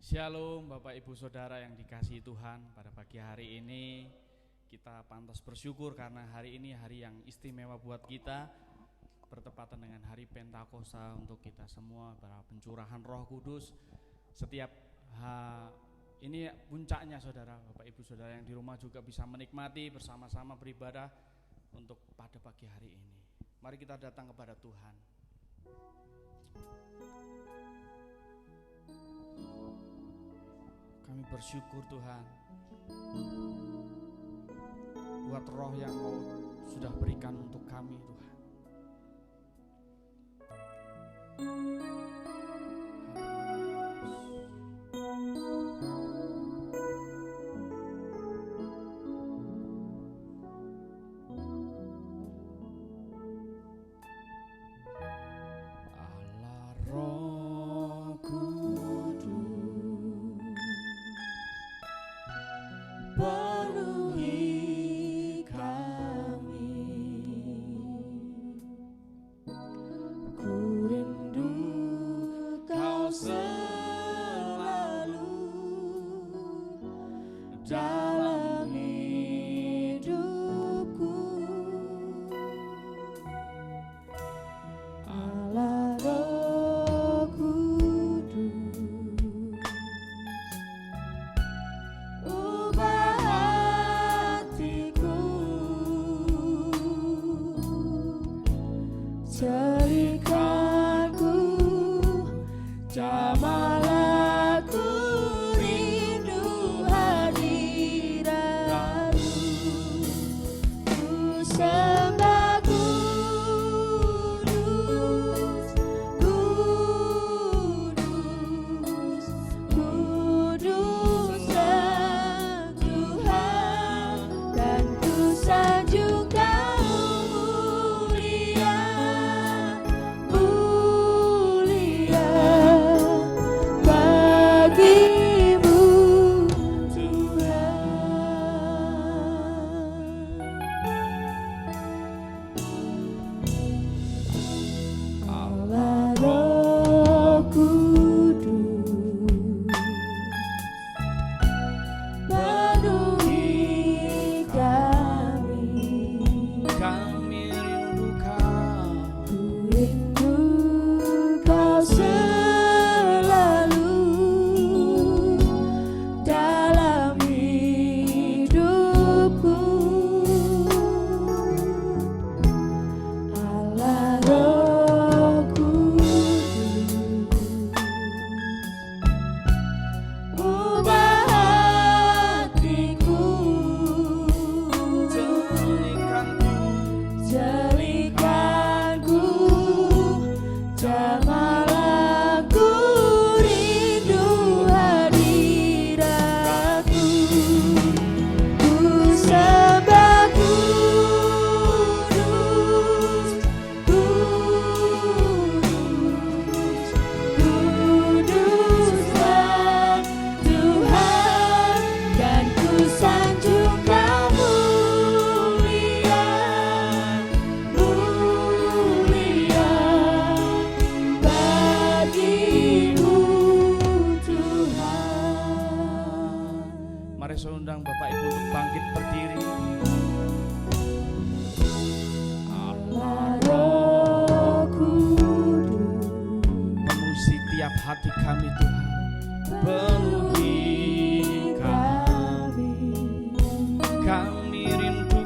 Shalom Bapak Ibu Saudara yang dikasihi Tuhan. Pada pagi hari ini kita pantas bersyukur karena hari ini hari yang istimewa buat kita, bertepatan dengan hari Pentakosta untuk kita semua, para pencurahan Roh Kudus. Setiap ini puncaknya saudara, Bapak Ibu Saudara yang di rumah juga bisa menikmati bersama-sama beribadah untuk pada pagi hari ini. Mari kita datang kepada Tuhan. Kami bersyukur Tuhan buat roh yang Kau sudah berikan untuk kami Tuhan. Allah Roh Kudus, penuhi kami, ku rindu Kau selalu dalam hidupku. Allah Roh Kudus, ubah hatiku, jadikanku jamalah-Ku, rindu hadirat-Mu. Ku sembah Kudus, Kudus, Kudus Sang Tuhan, dan ku sanjung Kau mulia, mulia bagimu Tuhan. Allah Roh Kudus, penuhi kami rindu Kau, ku rindu Kau selalu dalam hidupku. Allah Roh Kudus, ubah hatiku, jadikanku jamalah-Ku, rindu hadirat-Mu. Ku sembah Kudus, Kudus, Kudus Sang Tuhan, dan ku sanjung Kau mulia, mulia bagimu Tuhan. Mari saya undang Bapak Ibu untuk bangkit berdiri. Allah Roh Kudus, penuhi setiap hati kami Tuhan, penuhi kami rindu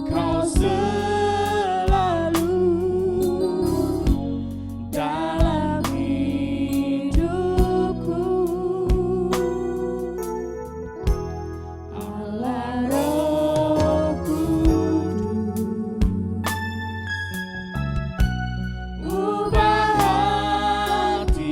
Kau selalu dalam hidupku. Allah Roh Kudus, ubah hati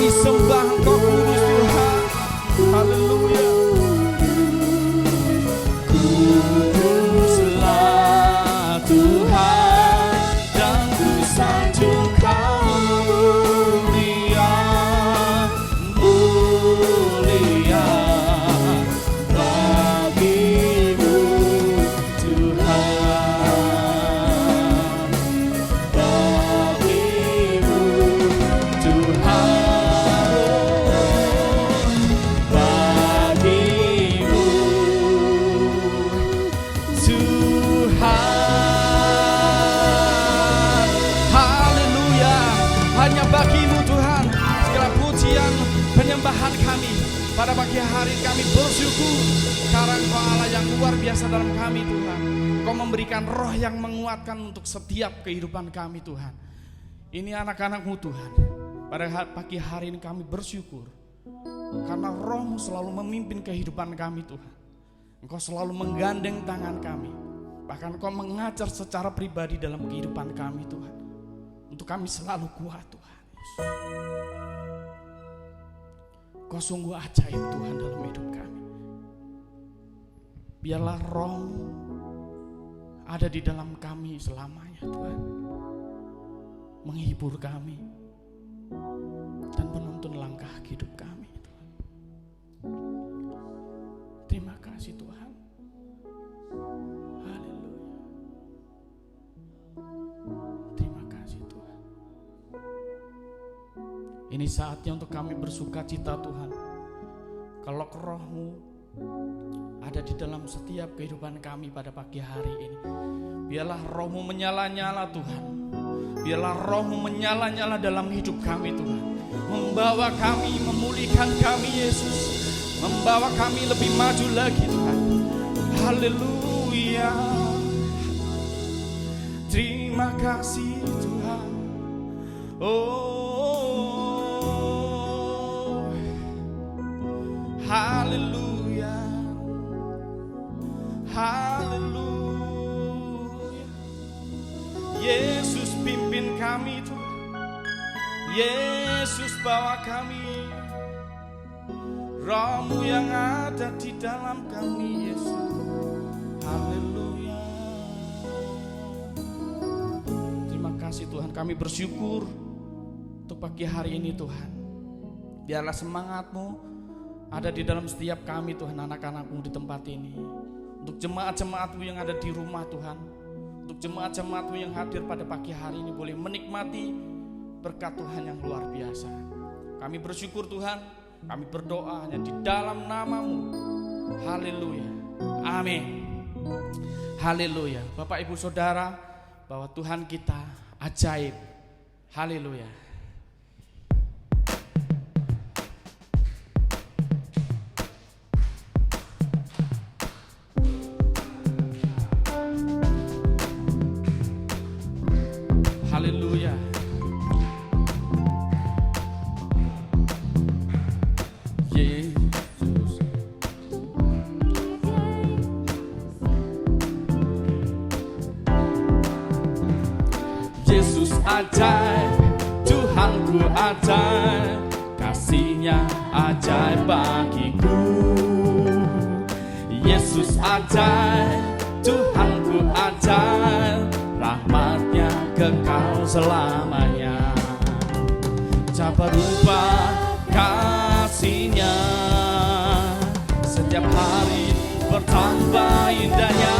Kami sembah Engkau kudus Tuhan. Haleluya. Kuduslah Tuhan dan ku sanjung Kau mulia, mulia bagimu Tuhan, bagimu Tuhan, bagimu Tuhan. Haleluya. Hanya bagimu Tuhan segala pujian penyembahan kami. Pada pagi hari kami bersyukur karena Engkau Allah yang luar biasa dalam kami Tuhan. Engkau memberikan roh yang menguatkan untuk setiap kehidupan kami Tuhan. Ini anak-anak-Mu Tuhan. Pada pagi hari ini kami bersyukur karena roh-Mu selalu memimpin kehidupan kami Tuhan. Engkau selalu menggandeng tangan kami. Bahkan Engkau mengajar secara pribadi dalam kehidupan kami Tuhan. Untuk kami selalu kuat Tuhan Yesus. Kau sungguh ajaib Tuhan dalam hidup kami. Biarlah roh-Mu ada di dalam kami selamanya Tuhan. Menghibur kami dan menuntun langkah hidup kami Tuhan. Terima kasih Tuhan. Haleluya. Terima kasih Tuhan. Ini saatnya untuk kami bersuka cita Tuhan. Kalau roh-Mu ada di dalam setiap kehidupan kami pada pagi hari ini. Biarlah roh-Mu menyala-nyala Tuhan. Biarlah roh-Mu menyala-nyala dalam hidup kami Tuhan. Membawa kami, memulihkan kami Yesus. Membawa kami lebih maju lagi Tuhan. Haleluya. Terima kasih Tuhan. Oh, haleluya. Haleluya. Yesus pimpin kami Tuhan. Yesus bawa kami. Roh-Mu yang ada di dalam kami Yesus. Haleluya. Terima kasih Tuhan, kami bersyukur untuk pagi hari ini Tuhan. Biarlah semangat-Mu ada di dalam setiap kami Tuhan, anak-anak-Mu di tempat ini. Untuk jemaat-jemaat-Mu yang ada di rumah Tuhan. Untuk jemaat-jemaat-Mu yang hadir pada pagi hari ini boleh menikmati berkat Tuhan yang luar biasa. Kami bersyukur Tuhan, kami berdoa hanya di dalam nama-Mu. Haleluya. Amin. Haleluya. Bapak Ibu Saudara, bahwa Tuhan kita ajaib. Haleluya. Haleluya. Yesus. Yesus ajaib, Tuhanku ajaib, kasih-Nya ajaib bagiku. Yesus ajaib, Tuhanku ajaib, rahmat-Nya kekal selamanya. Tak berubah kasih-Nya, setiap hari bertambah indahnya.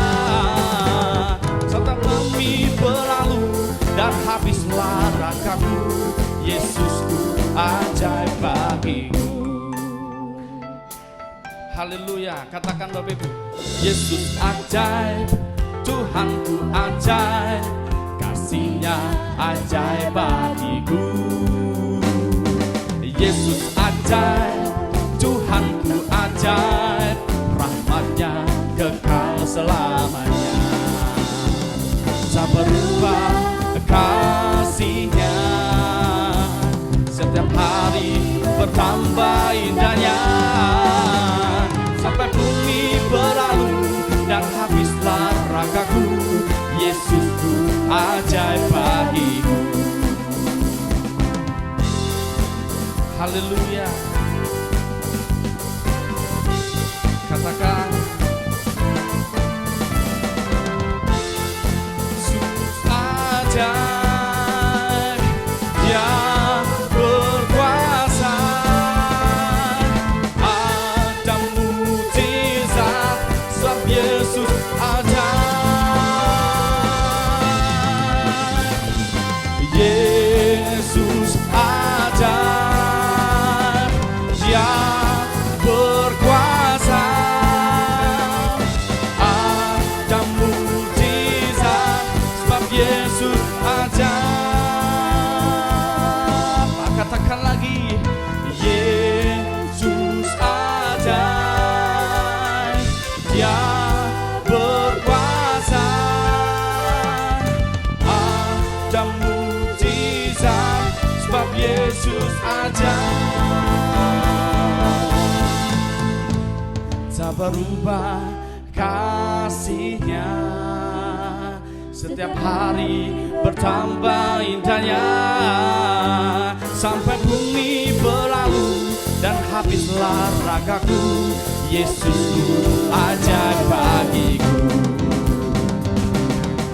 Serta bumi berlalu dan habislah ragaku, Yesusku ajaib bagiku. Haleluya, katakan Bapak Ibu. Yesus ajaib, Tuhanku ajaib, kasih-Nya ajaib bagiku. Yesus ajaib, Tuhanku ajaib, rahmat-Nya kekal selamanya. Tak berubah kasih-Nya, setiap hari bertambah indahnya. Sampai bumi berlalu dan habislah ragaku, Yesusku ajaib bagiku. Haleluya. Katakan Yesus ajaib, Dia berkuasa, ada mujizat, sebab Yesus ajaib. Yesus ajaib, Dia berkuasa, ada mujizat, sebab Yesus ajaib. Katakan lagi, Yesus ajaib, Dia berkuasa, ada mujizat, sebab Yesus ajaib. Tak berubah kasih-Nya, setiap hari bertambah indahnya, sampai bumi berlalu dan habislah ragaku. Yesusku ajaib bagiku.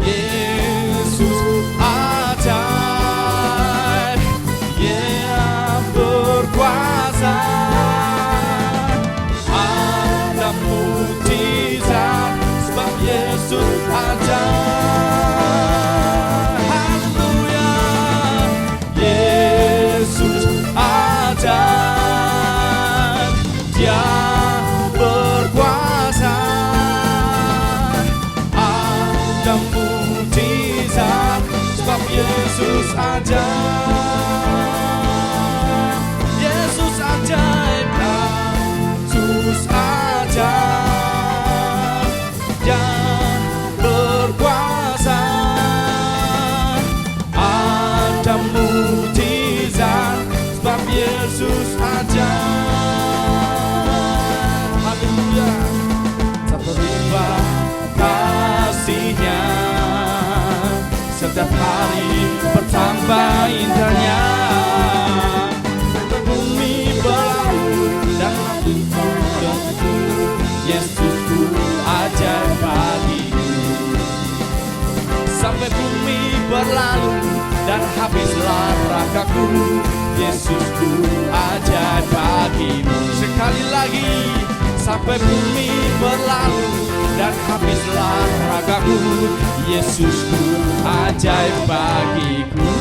Yesus ajaib, Dia berkuasa, ada mujizat, sebab Yesus ajaib. Haleluya. Yesus ajaib, Dia berkuasa, ada mujizat, sebab Yesus ajaib. Yesus ajaib, Yesus ajaib, Dia berkuasa, ada mujizat, sebab Yesus ajaib. Haleluya. Tak berubah kasih-Nya, setiap hari bertambah indahnya, bumi berlalu dan hidupku. Yesusku ajaib bagiku, sampai bumi berlalu dan habislah ragaku. Yesusku ajaib bagimu. Sekali lagi, sampai bumi berlalu dan habislah ragaku. Yesusku ajaib bagiku.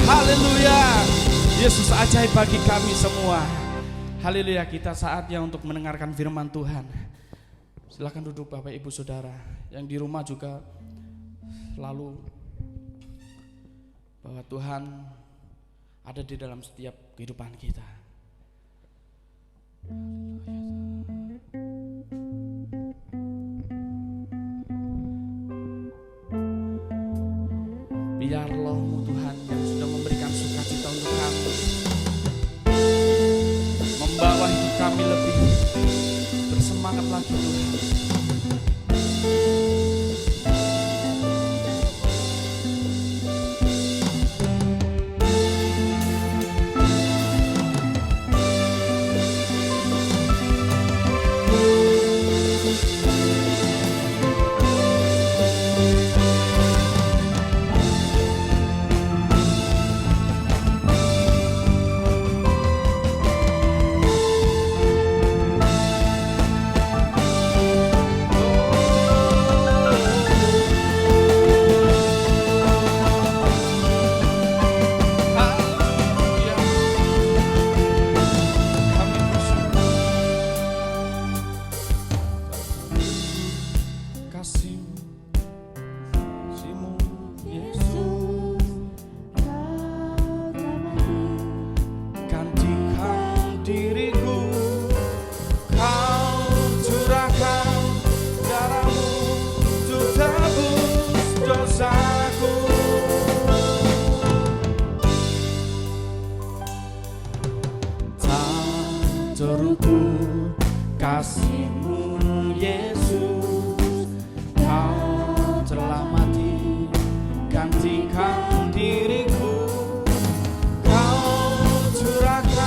Haleluya. Yesus ajaib bagi kami semua. Haleluya. Kita saatnya untuk mendengarkan firman Tuhan. Silakan duduk Bapak Ibu Saudara. Yang di rumah juga lalu bahwa Tuhan ada di dalam setiap kehidupan kita. Biar Roh-Mu Tuhan yang sudah memberikan sukacita untuk kami, membawa hidup kami lebih bersemangat lagi Tuhan. terukur kasih-Mu Yesus, Kau telah mati gantikan diriku, Kau curahkan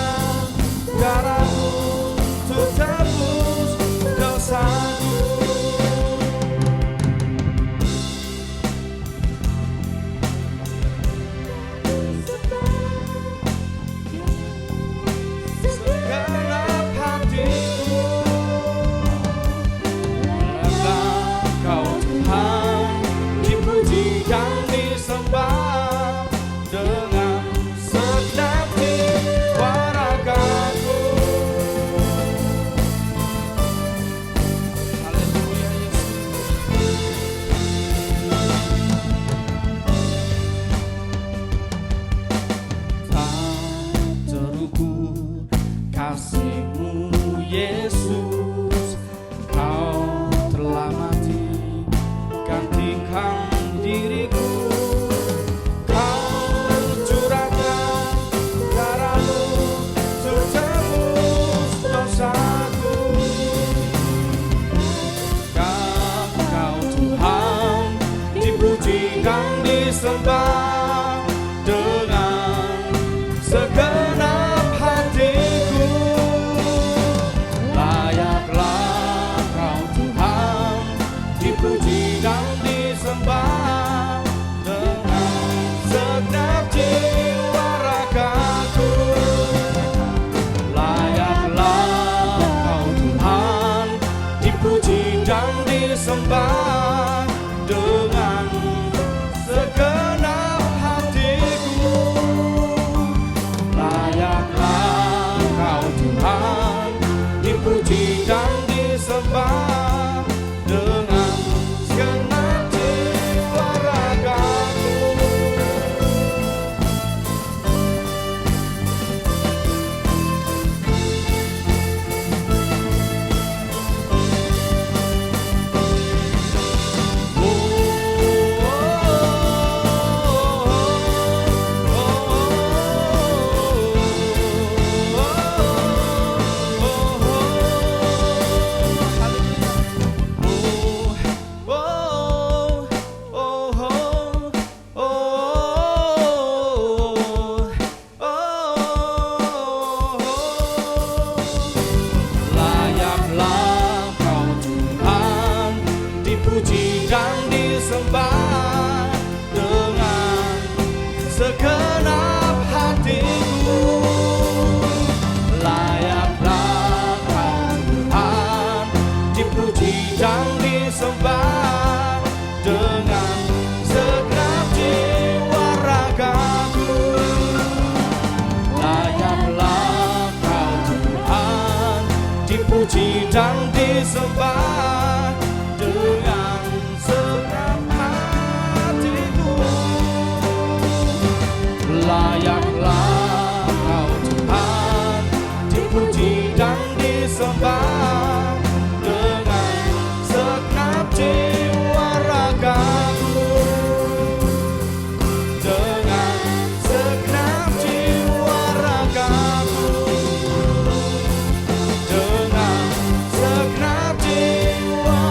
disembah dengan segenap hatiku. Layaklah Kau Tuhan, dipuji dan disembah dengan segenap jiwa ragaku. Layaklah Kau Tuhan, dipuji dan disembah dengan segenap hatiku. Layaklah Kau Tuhan, dipuji dan disembah dengan segenap jiwa ragaku. Layaklah Kau Tuhan, dipuji dan disembah dengan segenap hatiku. Layaklah Kau Tuhan, dipuji dan disembah dengan segenap jiwa ragaku. Dengan segenap jiwa ragaku. Dengan segenap jiwa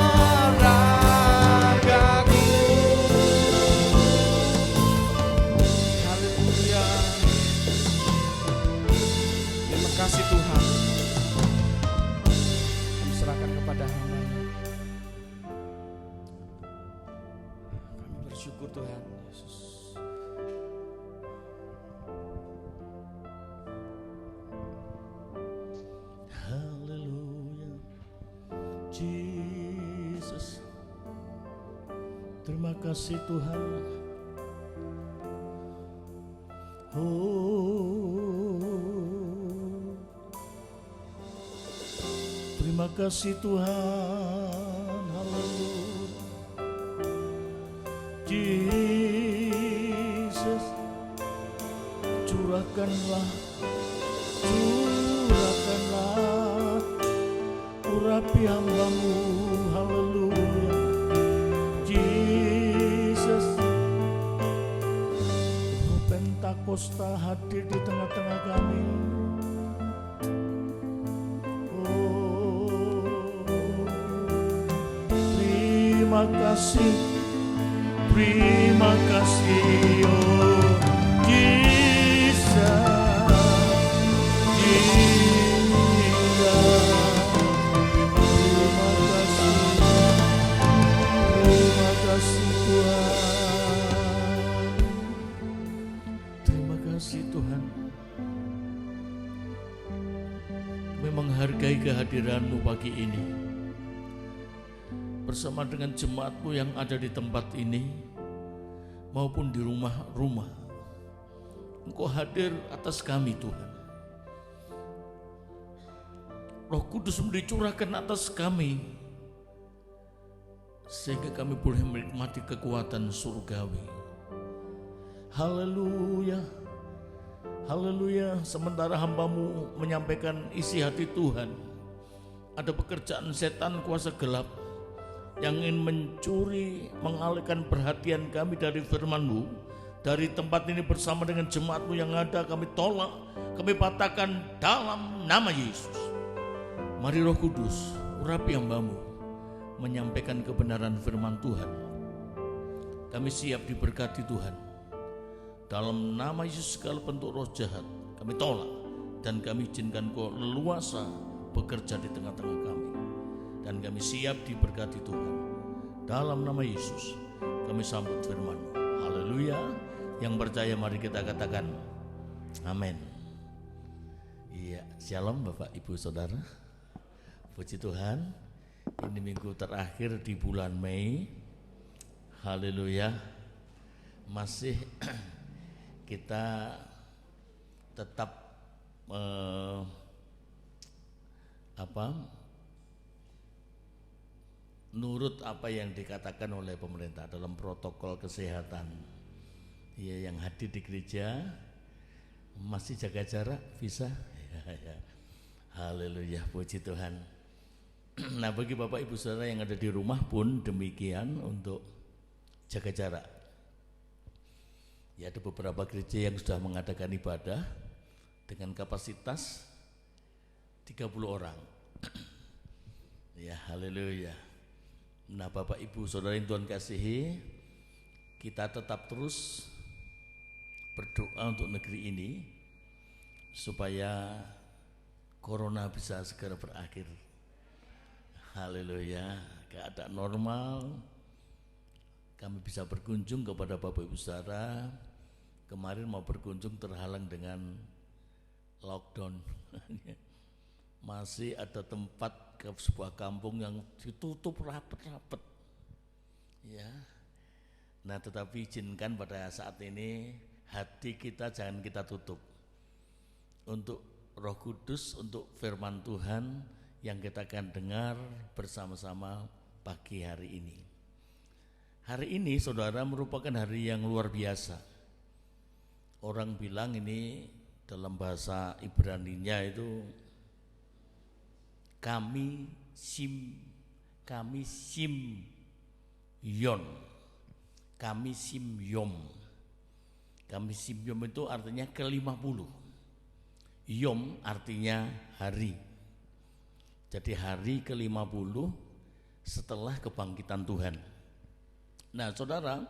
ragaku. Haleluya. Terima kasih Tuhan. Kami serahkan kepada Hamba-Nya. Kami bersyukur Tuhan Yesus. Haleluya, Jesus. Terima kasih Tuhan. Oh, terima kasih Tuhan. Haleluya, Jesus. Curahkanlah urapi hamba-Mu. Haleluya, Jesus. Roh Pentakosta hadir di tengah-tengah kami. Oh, terima kasih oh Jesus. Terima kasih Tuhan. Kami menghargai kehadiran-Mu pagi ini bersama dengan jemaat-Mu yang ada di tempat ini maupun di rumah-rumah. Engkau hadir atas kami Tuhan. Roh Kudus-Mu dicurahkan atas kami sehingga kami boleh menikmati kekuatan surgawi. Haleluya, haleluya. Sementara hamba-Mu menyampaikan isi hati Tuhan, ada pekerjaan setan kuasa gelap yang ingin mencuri, mengalihkan perhatian kami dari firman-Mu. Dari tempat ini bersama dengan jemaat-Mu yang ada, kami tolak, kami patahkan dalam nama Yesus. Mari Roh Kudus, urapi hamba-Mu menyampaikan kebenaran firman Tuhan. Kami siap diberkati Tuhan. Dalam nama Yesus segala bentuk roh jahat kami tolak dan kami izinkan Kau leluasa bekerja di tengah-tengah kami. Dan kami siap diberkati Tuhan. Dalam nama Yesus kami sambut firman-Mu. Haleluya. Yang percaya mari kita katakan amin. Iya, shalom Bapak Ibu Saudara. Puji Tuhan. Ini minggu terakhir di bulan Mei. Haleluya. Masih kita tetap nurut apa yang dikatakan oleh pemerintah dalam protokol kesehatan. Ya, yang hadir di gereja masih jaga jarak bisa. Ya. Haleluya, puji Tuhan. Nah, bagi Bapak Ibu Saudara yang ada di rumah pun demikian untuk jaga jarak. Ya, ada beberapa gereja yang sudah mengadakan ibadah dengan kapasitas 30 orang. Ya, haleluya. Nah, Bapak Ibu Saudara yang Tuhan kasihi, kita tetap terus berdoa untuk negeri ini supaya corona bisa segera berakhir. Haleluya, keadaan normal, kami bisa berkunjung kepada Bapak Ibu Saudara. Kemarin mau berkunjung terhalang dengan lockdown. Masih ada tempat ke sebuah kampung yang ditutup rapat-rapat. Ya. Nah, tetapi izinkan pada saat ini hati kita jangan kita tutup untuk Roh Kudus, untuk firman Tuhan yang kita akan dengar bersama-sama pagi hari ini. Hari ini saudara merupakan hari yang luar biasa. Orang bilang ini dalam bahasa Ibrani-nya itu kami Simyon. Kami Simyom itu artinya ke-50. Yom artinya hari. Jadi hari ke-50 setelah kebangkitan Tuhan. Nah, saudara,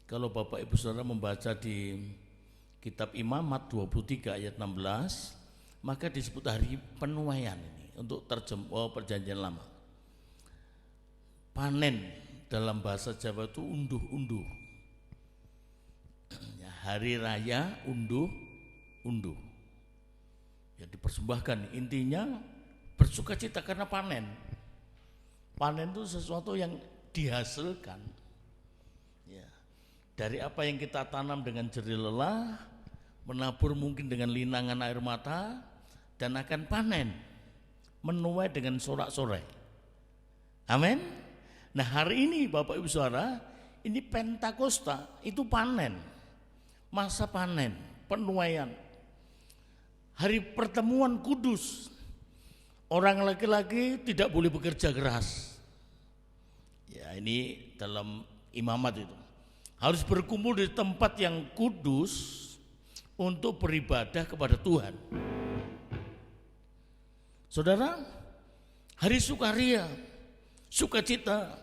kalau Bapak Ibu Saudara membaca di kitab Imamat 23 ayat 16, maka disebut hari penuaian ini untuk perjanjian lama. Panen dalam bahasa Jawa itu unduh-unduh. Ya, hari raya unduh-unduh. Ya, dipersembahkan, intinya bersuka cita karena panen. Panen itu sesuatu yang dihasilkan. Ya, dari apa yang kita tanam dengan jerih lelah, menabur mungkin dengan linangan air mata, dan akan panen, menuai dengan sorak-sorai. Amin. Nah, hari ini Bapak Ibu Saudara, ini Pentakosta, itu panen, masa panen, penuaian. Hari pertemuan kudus, orang laki-laki tidak boleh bekerja keras. Ya, ini dalam Imamat itu. Harus berkumpul di tempat yang kudus untuk beribadah kepada Tuhan. Saudara, hari sukaria, sukacita,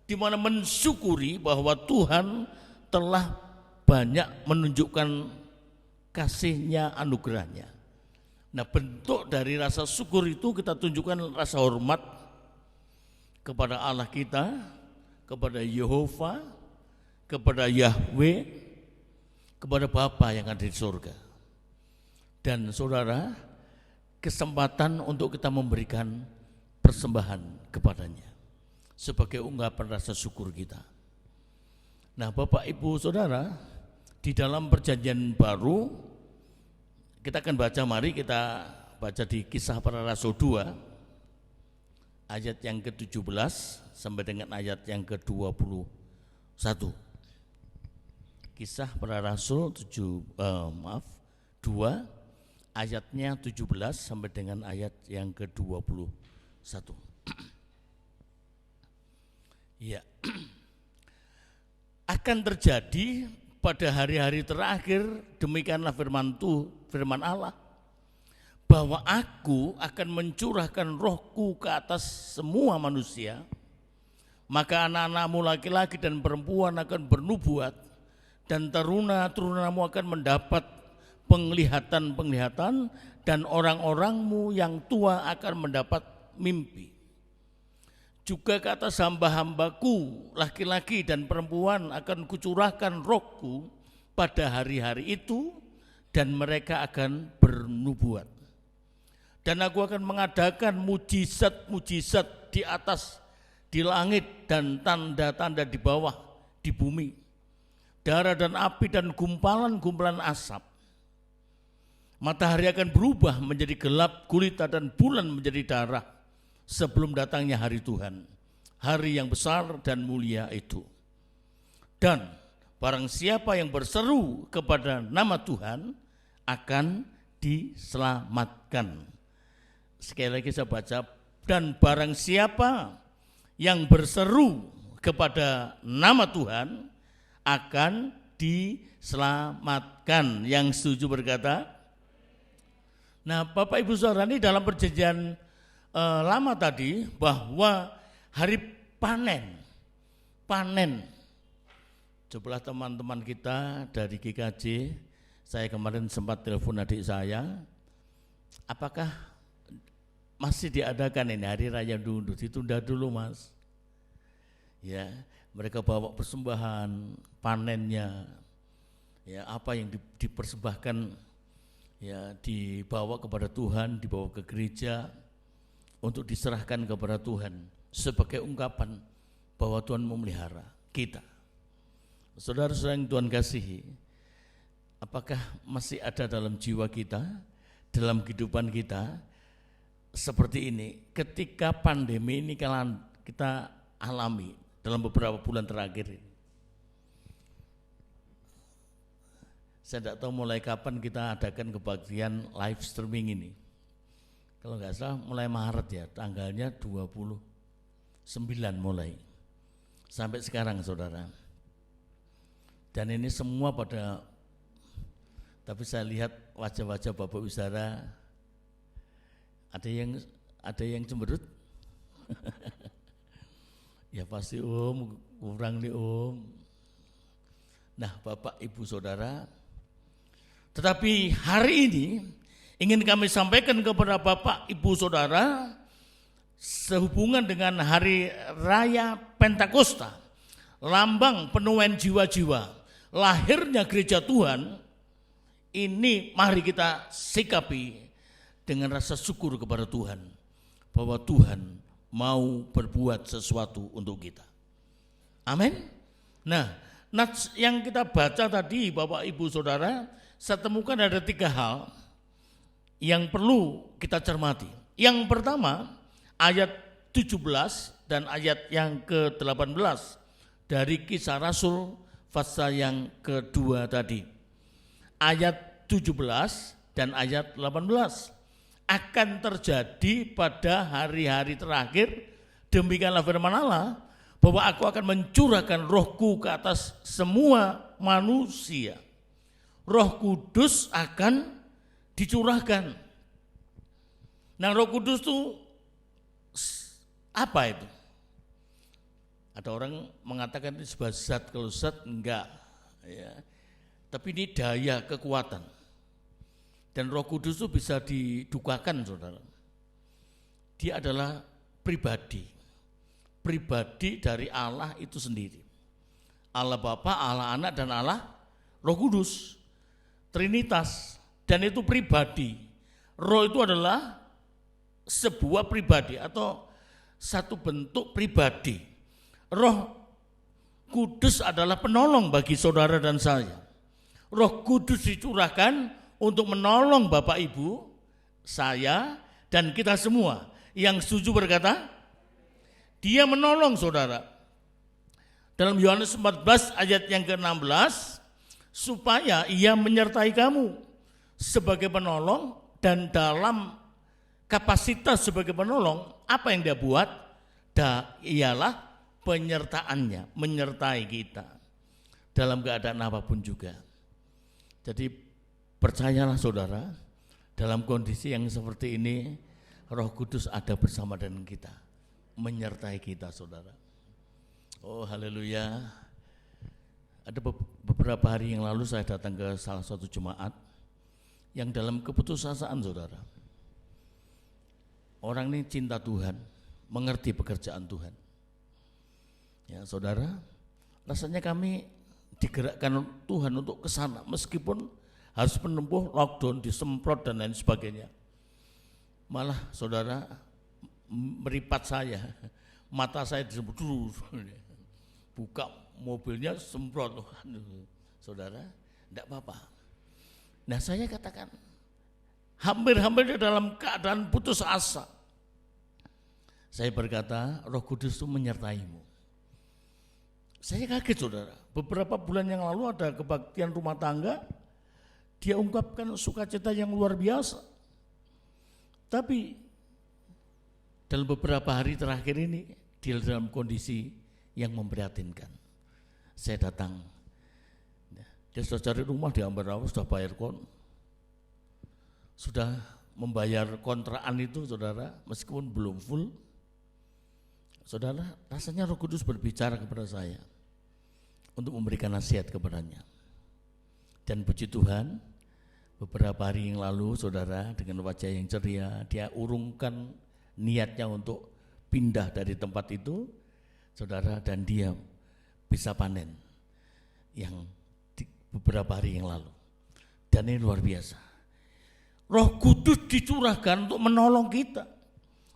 di mana mensyukuri bahwa Tuhan telah banyak menunjukkan kasih-Nya, anugerah-Nya. Nah, bentuk dari rasa syukur itu kita tunjukkan rasa hormat kepada Allah kita, kepada Yehova, kepada Yahweh, kepada Bapa yang ada di surga. Dan saudara, kesempatan untuk kita memberikan persembahan kepadanya sebagai ungkapan rasa syukur kita. Nah, Bapak Ibu Saudara, di dalam perjanjian baru kita akan baca, mari kita baca di Kisah Para Rasul 2 ayat yang ke-17 sampai dengan ayat yang ke-21. Kisah Para Rasul 2 ayatnya 17 sampai dengan ayat yang ke-21. Ya. Akan terjadi pada hari-hari terakhir, demikianlah firman Allah, bahwa aku akan mencurahkan rohku ke atas semua manusia, maka anak-anakmu laki-laki dan perempuan akan bernubuat, dan teruna-terunamu akan mendapat penglihatan-penglihatan, dan orang-orangmu yang tua akan mendapat mimpi. Juga ke atas hamba-hambaku laki-laki dan perempuan akan kucurahkan rohku pada hari-hari itu, dan mereka akan bernubuat. Dan aku akan mengadakan mujizat-mujizat di atas, di langit, dan tanda-tanda di bawah, di bumi. Darah dan api dan gumpalan-gumpalan asap. Matahari akan berubah menjadi gelap gulita dan bulan menjadi darah sebelum datangnya hari Tuhan, hari yang besar dan mulia itu. Dan barang siapa yang berseru kepada nama Tuhan akan diselamatkan. Sekali lagi saya baca, dan barang siapa yang berseru kepada nama Tuhan akan diselamatkan. Yang setuju berkata. Nah, Bapak Ibu Saudara, ini dalam perjanjian lama tadi bahwa hari panen. Cobalah teman-teman kita dari GKJ, saya kemarin sempat telepon adik saya, apakah masih diadakan ini hari raya Ndundu? Ditunda dulu Mas. Ya, mereka bawa persembahan panennya, ya apa yang dipersembahkan, ya dibawa kepada Tuhan, dibawa ke gereja untuk diserahkan kepada Tuhan sebagai ungkapan bahwa Tuhan memelihara kita. Saudara-saudara yang Tuhan kasihi, apakah masih ada dalam jiwa kita, dalam kehidupan kita seperti ini ketika pandemi ini kita alami dalam beberapa bulan terakhir ini? Saya tidak tahu mulai kapan kita adakan kebaktian live streaming ini. Kalau nggak salah mulai Maret ya, tanggalnya 29 mulai. Sampai sekarang saudara. Dan ini semua tapi saya lihat wajah-wajah Bapak Ibu saudara, ada yang cemberut. Ya pasti kurang nih Nah Bapak Ibu Saudara, tetapi hari ini ingin kami sampaikan kepada Bapak Ibu Saudara sehubungan dengan hari raya Pentakosta, lambang penuaian jiwa-jiwa, lahirnya gereja Tuhan. Ini mari kita sikapi dengan rasa syukur kepada Tuhan bahwa Tuhan mau berbuat sesuatu untuk kita. Amin. Nah, yang kita baca tadi Bapak Ibu Saudara, saya temukan ada 3 hal yang perlu kita cermati. Yang pertama, ayat 17 dan ayat yang ke-18 dari Kisah Rasul pasal yang kedua tadi. Ayat 17 dan ayat 18 akan terjadi pada hari-hari terakhir, demikianlah firman Allah, bahwa aku akan mencurahkan rohku ke atas semua manusia. Roh Kudus akan dicurahkan. Nah, Roh Kudus itu apa itu? Ada orang mengatakan ini sebuah zat, kalau zat enggak, ya. Tapi ini daya, kekuatan. Dan Roh Kudus itu bisa didukakan, saudara. Dia adalah pribadi dari Allah itu sendiri. Allah Bapa, Allah Anak, dan Allah Roh Kudus. Trinitas, dan itu pribadi. Roh itu adalah sebuah pribadi atau satu bentuk pribadi. Roh Kudus adalah penolong bagi saudara dan saya. Roh Kudus dicurahkan untuk menolong Bapak Ibu, saya, dan kita semua. Yang setuju berkata, dia menolong saudara. Dalam Yohanes 14 ayat yang ke-16, supaya ia menyertai kamu sebagai penolong, dan dalam kapasitas sebagai penolong, apa yang dia buat? Ialah penyertaannya, menyertai kita dalam keadaan apapun juga. Jadi percayalah saudara, dalam kondisi yang seperti ini, Roh Kudus ada bersama dengan kita, menyertai kita saudara. Oh haleluya. Ada beberapa hari yang lalu saya datang ke salah satu jemaat yang dalam keputusasaan saudara. Orang ini cinta Tuhan, mengerti pekerjaan Tuhan. Ya saudara, rasanya kami digerakkan Tuhan untuk ke sana meskipun harus menempuh lockdown, disemprot dan lain sebagainya. Malah saudara, meripat saya, mata saya disemprot, buka mobilnya semprot, saudara, tidak apa-apa. Nah saya katakan, hampir-hampir dalam keadaan putus asa, saya berkata, Roh Kudus itu menyertaimu. Saya kaget saudara, beberapa bulan yang lalu ada kebaktian rumah tangga, dia ungkapkan sukacita yang luar biasa. Tapi dalam beberapa hari terakhir ini, dia dalam kondisi yang memprihatinkan. Saya datang, dia sudah cari rumah di Ambarawa, sudah bayar sudah membayar kontrakan itu saudara, meskipun belum full. Saudara, rasanya Roh Kudus berbicara kepada saya untuk memberikan nasihat kepadanya. Dan puji Tuhan, beberapa hari yang lalu saudara dengan wajah yang ceria, dia urungkan niatnya untuk pindah dari tempat itu, saudara, dan dia bisa panen yang beberapa hari yang lalu. Dan ini luar biasa. Roh Kudus dicurahkan untuk menolong kita.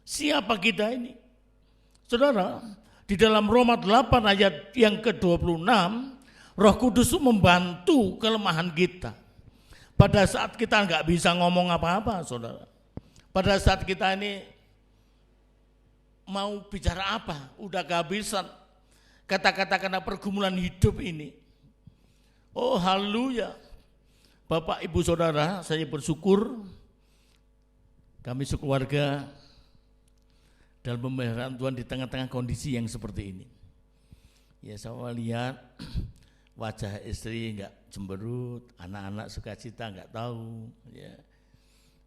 Siapa kita ini? Saudara, di dalam Roma 8 ayat yang ke-26, Roh Kudus itu membantu kelemahan kita. Pada saat kita nggak bisa ngomong apa-apa, saudara. Pada saat kita ini mau bicara apa, udah kehabisan kata-kata karena pergumulan hidup ini. Oh haleluya. Bapak, Ibu, Saudara, saya bersyukur kami sekeluarga dalam pemeliharaan Tuhan di tengah-tengah kondisi yang seperti ini. Ya saya lihat wajah istri enggak cemberut, anak-anak sukacita enggak tahu,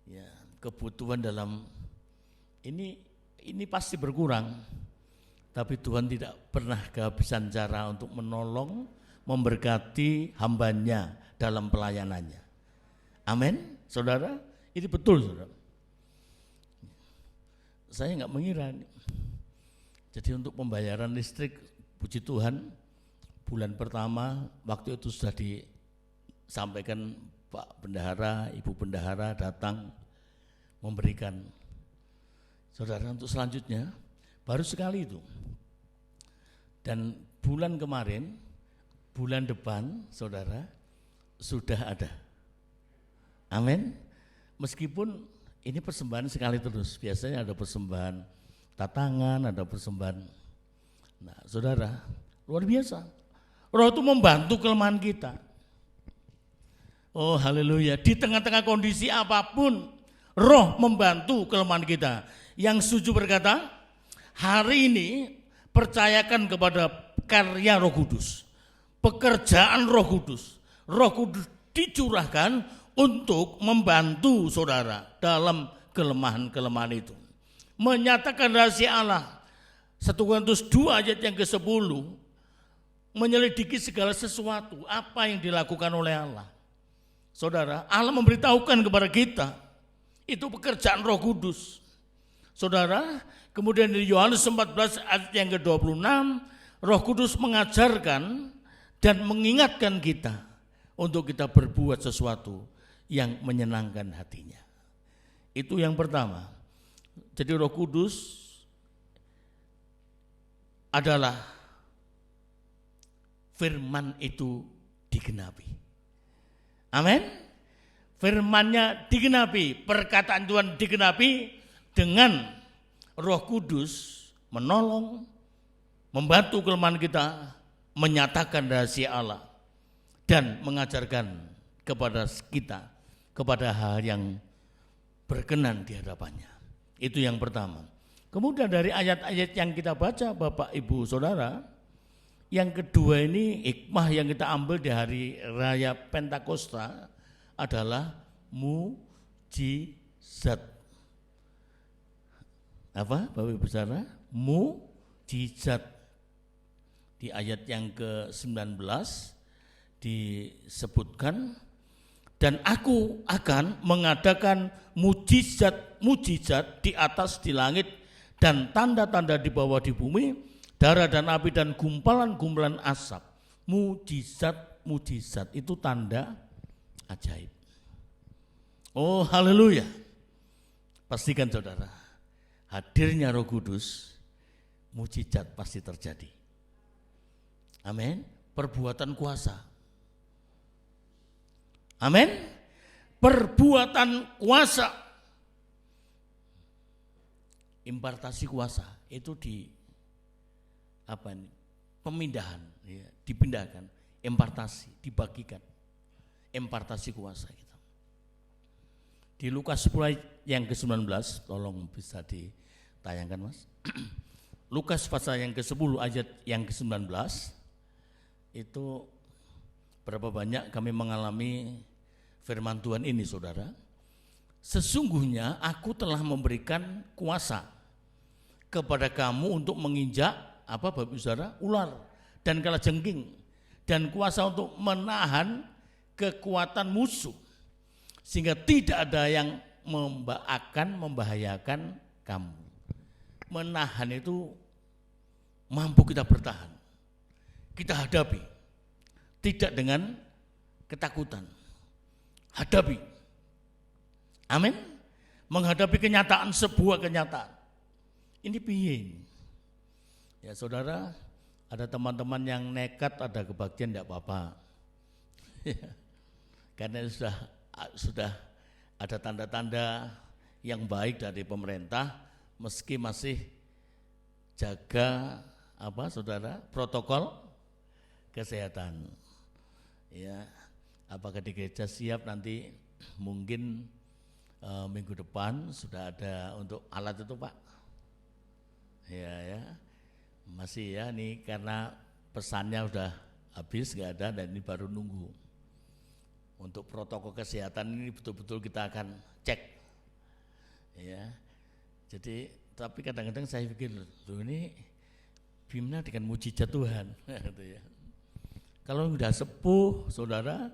ya kebutuhan dalam ini pasti berkurang, tapi Tuhan tidak pernah kehabisan cara untuk menolong, memberkati hambanya dalam pelayanannya. Amin, saudara, ini betul saudara. Saya enggak mengira. Jadi untuk pembayaran listrik, puji Tuhan, bulan pertama waktu itu sudah disampaikan Pak Bendahara, Ibu Bendahara datang memberikan. Saudara, untuk selanjutnya baru sekali itu. Dan bulan kemarin, bulan depan, saudara, sudah ada. Amin. Meskipun ini persembahan sekali terus, biasanya ada persembahan tatangan, ada persembahan. Nah, saudara, luar biasa. Roh itu membantu kelemahan kita. Oh, haleluya. Di tengah-tengah kondisi apapun, Roh membantu kelemahan kita. Yang setuju berkata, hari ini percayakan kepada karya Roh Kudus, pekerjaan Roh Kudus. Roh Kudus dicurahkan untuk membantu saudara dalam kelemahan-kelemahan itu. Menyatakan rahasia Allah. 1 Korintus 2 ayat yang ke-10, menyelidiki segala sesuatu apa yang dilakukan oleh Allah. Saudara, Allah memberitahukan kepada kita, itu pekerjaan Roh Kudus. Saudara, kemudian di Yohanes 14 ayat yang ke-26, Roh Kudus mengajarkan dan mengingatkan kita untuk kita berbuat sesuatu yang menyenangkan hatinya. Itu yang pertama. Jadi Roh Kudus adalah firman itu digenapi. Amin. Firman-Nya digenapi, perkataan Tuhan digenapi dengan Roh Kudus menolong, membantu kelemahan kita, menyatakan rahasia Allah dan mengajarkan kepada kita kepada hal yang berkenan di hadapannya. Itu yang pertama. Kemudian dari ayat-ayat yang kita baca Bapak Ibu Saudara, yang kedua ini hikmah yang kita ambil di hari raya Pentakosta adalah mujizat. Apa Bapak Ibu Saudara? Mujizat. Di ayat yang ke-19 disebutkan, dan aku akan mengadakan mujizat-mujizat di atas di langit dan tanda-tanda di bawah di bumi, darah dan api dan gumpalan-gumpalan asap. Mujizat-mujizat itu tanda ajaib. Oh haleluya. Pastikan saudara, hadirnya Roh Kudus, mujizat pasti terjadi. Amin. Perbuatan kuasa. Amin. Perbuatan kuasa. Impartasi kuasa itu pemindahan, ya, dipindahkan, impartasi, dibagikan. Impartasi kuasa gitu. Di Lukas 10 yang ke-19, tolong bisa ditayangkan Mas. Lukas pasal yang ke-10 ayat yang ke-19, itu berapa banyak kami mengalami firman Tuhan ini, saudara. Sesungguhnya aku telah memberikan kuasa kepada kamu untuk menginjak Bapak Saudara, ular dan kalajengking, dan kuasa untuk menahan kekuatan musuh, sehingga tidak ada yang akan membahayakan kamu. Menahan itu mampu kita bertahan, kita hadapi, tidak dengan ketakutan, hadapi. Amin. Menghadapi kenyataan, sebuah kenyataan. Ini piye? Ya saudara, ada teman-teman yang nekat ada kebaktian, tidak apa-apa. Karena sudah ada tanda-tanda yang baik dari pemerintah, meski masih jaga saudara, protokol kesehatan. Ya, apakah di gereja siap nanti mungkin minggu depan sudah ada untuk alat itu Pak? Ya, masih ya, nih karena pesannya udah habis nggak ada, dan ini baru nunggu. Untuk protokol kesehatan ini betul-betul kita akan cek. Ya, jadi tapi kadang-kadang saya pikir, loh ini Bimna dengan mujizat Tuhan. Gitu ya. Kalau udah sepuh saudara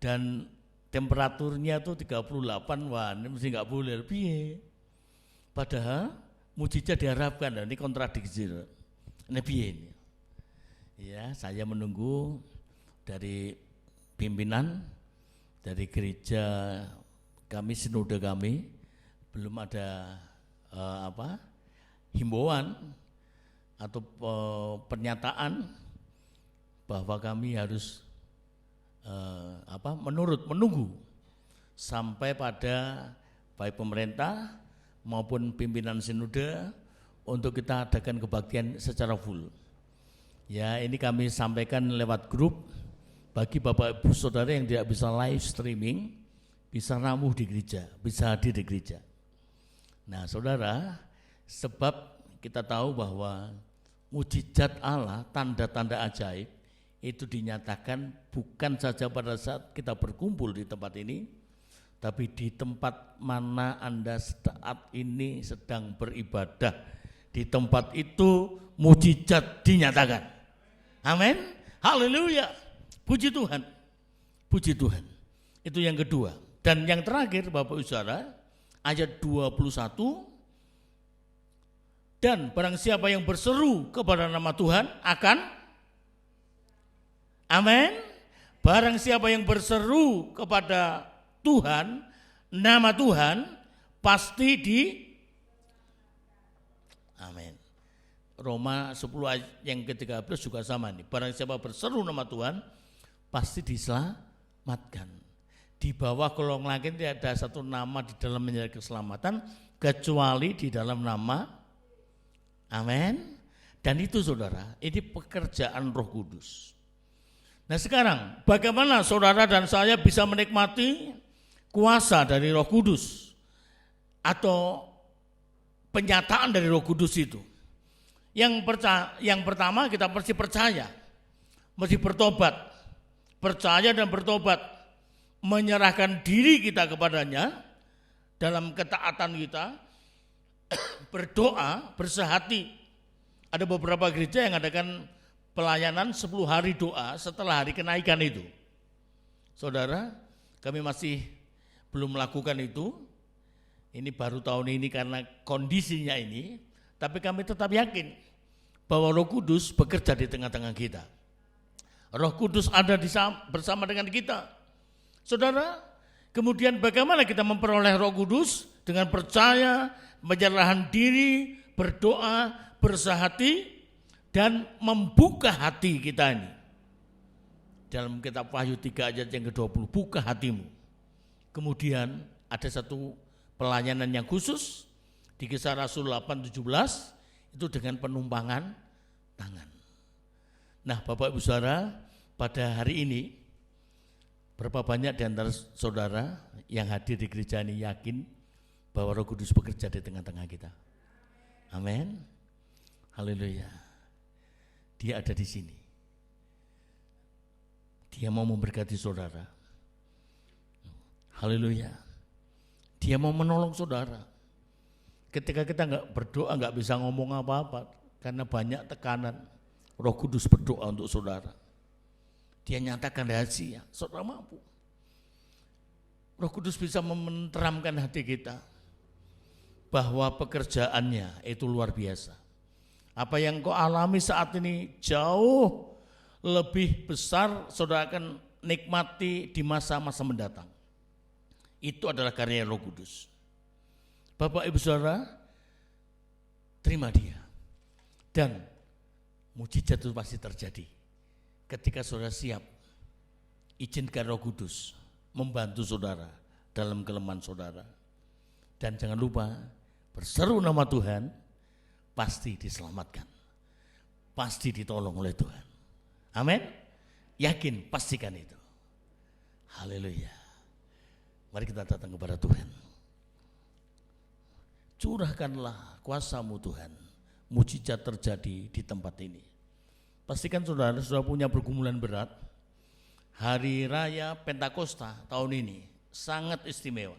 dan temperaturnya tuh 38, wah ini mesti nggak boleh lebih. Padahal mujizat diharapkan, dan ini kontradiksi. Ini piye ini? Ya, saya menunggu dari pimpinan dari gereja kami, sinode kami, belum ada himbauan atau pernyataan bahwa kami harus menunggu sampai pada baik pemerintah maupun pimpinan sinode untuk kita adakan kebaktian secara full. Ya, ini kami sampaikan lewat grup bagi Bapak Ibu Saudara yang tidak bisa live streaming, bisa ramuh di gereja, bisa hadir di gereja. Nah, saudara, sebab kita tahu bahwa mujizat Allah, tanda-tanda ajaib itu dinyatakan bukan saja pada saat kita berkumpul di tempat ini, tapi di tempat mana Anda saat ini sedang beribadah, di tempat itu mujizat dinyatakan. Amin. Haleluya. Puji Tuhan. Puji Tuhan. Itu yang kedua. Dan yang terakhir Bapak Ibu Saudara, ayat 21, dan barang siapa yang berseru kepada nama Tuhan akan, amin. Barang siapa yang berseru kepada Tuhan, nama Tuhan, pasti amin. Roma 10 ayat yang ke-13 juga sama nih. Barang siapa berseru nama Tuhan, pasti diselamatkan. Di bawah kolong langit tidak ada satu nama di dalam menyertai keselamatan kecuali di dalam nama, amin. Dan itu saudara, ini pekerjaan Roh Kudus. Nah sekarang bagaimana saudara dan saya bisa menikmati kuasa dari Roh Kudus atau penyataan dari Roh Kudus itu? Yang pertama kita mesti percaya, mesti bertobat, percaya dan bertobat, menyerahkan diri kita kepadanya dalam ketaatan kita, berdoa, bersehati. Ada beberapa gereja yang adakan pelayanan 10 hari doa setelah hari kenaikan itu. Saudara, kami masih belum melakukan itu. Ini baru tahun ini karena kondisinya ini, tapi kami tetap yakin bahwa Roh Kudus bekerja di tengah-tengah kita. Roh Kudus ada bersama dengan kita. Saudara, Kemudian bagaimana kita memperoleh Roh Kudus? Dengan percaya, menyerahkan diri, berdoa, bersahati, dan membuka hati kita ini. Dalam kitab Wahyu 3 ayat yang ke-20, buka hatimu. Kemudian ada satu pelayanan yang khusus di Kisah Rasul 8:17 itu dengan penumpangan tangan. Nah, Bapak Ibu Saudara, pada hari ini berapa banyak di antara saudara yang hadir di gereja ini yakin bahwa Roh Kudus bekerja di tengah-tengah kita? Amin. Haleluya. Dia ada di sini. Dia mau memberkati saudara. Haleluya. Dia mau menolong saudara. Ketika kita enggak berdoa, enggak bisa ngomong apa-apa karena banyak tekanan, Roh Kudus berdoa untuk saudara. Dia nyatakan rahasia, saudara mampu. Roh Kudus bisa menenteramkan hati kita bahwa pekerjaannya itu luar biasa. Apa yang kau alami saat ini jauh lebih besar, saudara akan nikmati di masa-masa mendatang. Itu adalah karya Roh Kudus. Bapak Ibu Saudara, terima dia. Dan mujizat itu pasti terjadi. Ketika saudara siap, izinkan Roh Kudus membantu saudara dalam kelemahan saudara. Dan jangan lupa, berseru nama Tuhan, pasti diselamatkan. Pasti ditolong oleh Tuhan. Amin. Yakin, pastikan itu. Haleluya. Mari kita datang kepada Tuhan. Curahkanlah kuasa-Mu Tuhan. Mujizat terjadi di tempat ini. Pastikan saudara sudah punya pergumulan berat. Hari Raya Pentakosta tahun ini sangat istimewa.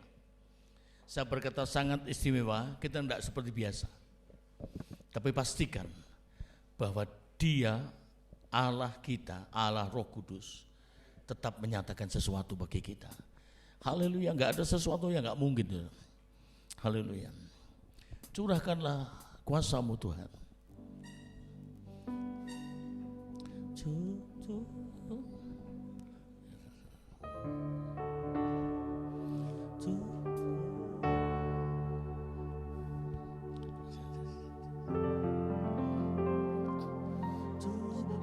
Saya berkata sangat istimewa, kita tidak seperti biasa. Tapi pastikan bahwa Dia, Allah kita, Allah Roh Kudus, tetap menyatakan sesuatu bagi kita. Haleluya, enggak ada sesuatu yang enggak mungkin. Haleluya. Curahkanlah kuasa-Mu Tuhan.